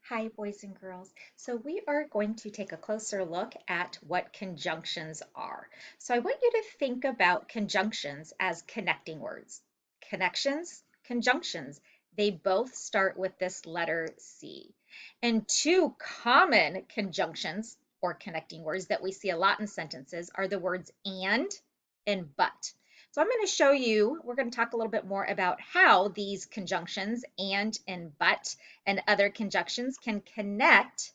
Hi, boys and girls. So we are going to take a closer look at what conjunctions are. So I want you to think about conjunctions as connecting words. Connections, conjunctions, they both start with this letter C. And two common conjunctions or connecting words that we see a lot in sentences are the words and but. So I'm going to show you, we're going to talk a little bit more about how these conjunctions and but and other conjunctions can connect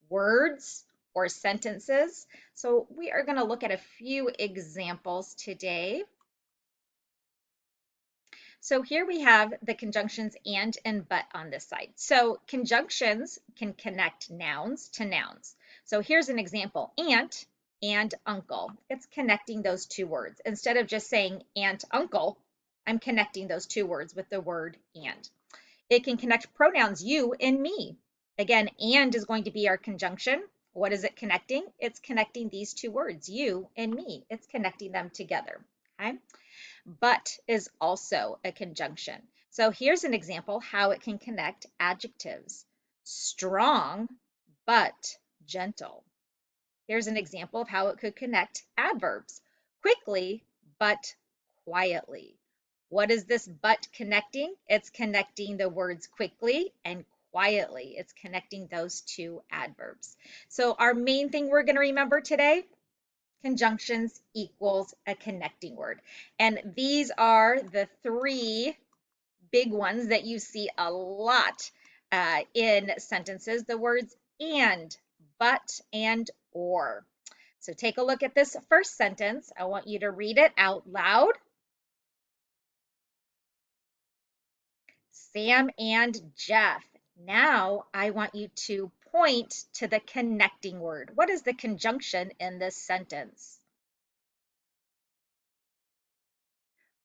words or sentences. So we are going to look at a few examples today. So here we have the conjunctions and but on this side. So conjunctions can connect nouns to nouns. So here's an example, aunt and uncle. It's connecting those two words. Instead of just saying aunt, uncle, I'm connecting those two words with the word and. It can connect pronouns you and me. Again, and is going to be our conjunction. What is it connecting? It's connecting these two words, you and me. It's connecting them together. Okay. But is also a conjunction. So here's an example how it can connect adjectives. Strong, but gentle. Here's an example of how it could connect adverbs. Quickly, but quietly. What is this but connecting? It's connecting the words quickly and quietly. It's connecting those two adverbs. So our main thing we're going to remember today, conjunctions equals a connecting word. And these are the three big ones that you see a lot in sentences, the words and, but, and, or. So take a look at this first sentence. I want you to read it out loud. Sam and Jeff. Now I want you to point to the connecting word. What is the conjunction in this sentence?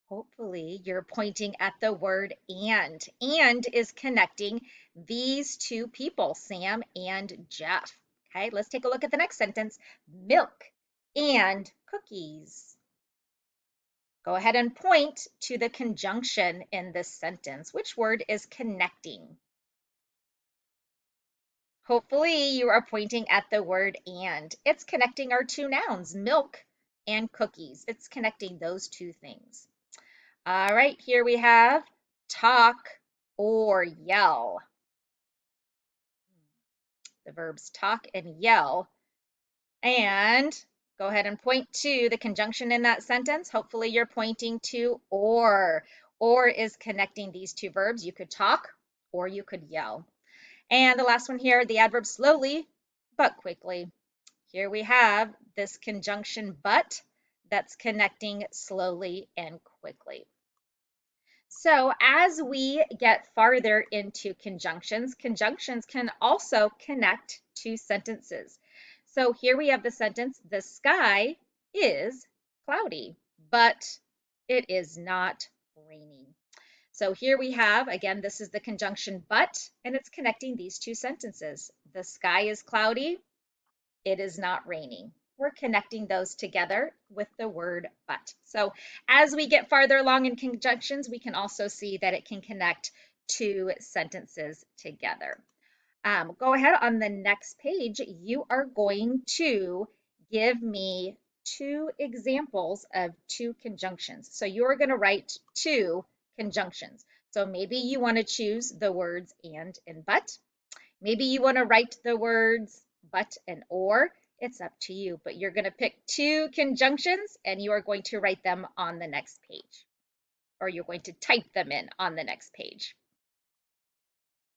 Hopefully you're pointing at the word and is connecting these two people, Sam and Jeff. Okay, let's take a look at the next sentence. Milk and cookies. Go ahead and point to the conjunction in this sentence. Which word is connecting? Hopefully you are pointing at the word and. It's connecting our two nouns, milk and cookies. It's connecting those two things. All right, here we have talk or yell. The verbs talk and yell. And go ahead and point to the conjunction in that sentence. Hopefully you're pointing to or. Or is connecting these two verbs. You could talk or you could yell. And the last one here, the adverb slowly but quickly. Here we have this conjunction but that's connecting slowly and quickly. So as we get farther into conjunctions, conjunctions can also connect to sentences. So here we have the sentence, the sky is cloudy, but it is not raining. So here we have, again, this is the conjunction but, and it's connecting these two sentences. The sky is cloudy, it is not raining. We're connecting those together with the word but. So as we get farther along in conjunctions, we can also see that it can connect two sentences together. Go ahead on the next page. You are going to give me two examples of two conjunctions. So you're going to write two conjunctions. So maybe you want to choose the words and but. Maybe you want to write the words but and or. It's up to you, but you're going to pick two conjunctions and you are going to write them on the next page, or you're going to type them in on the next page.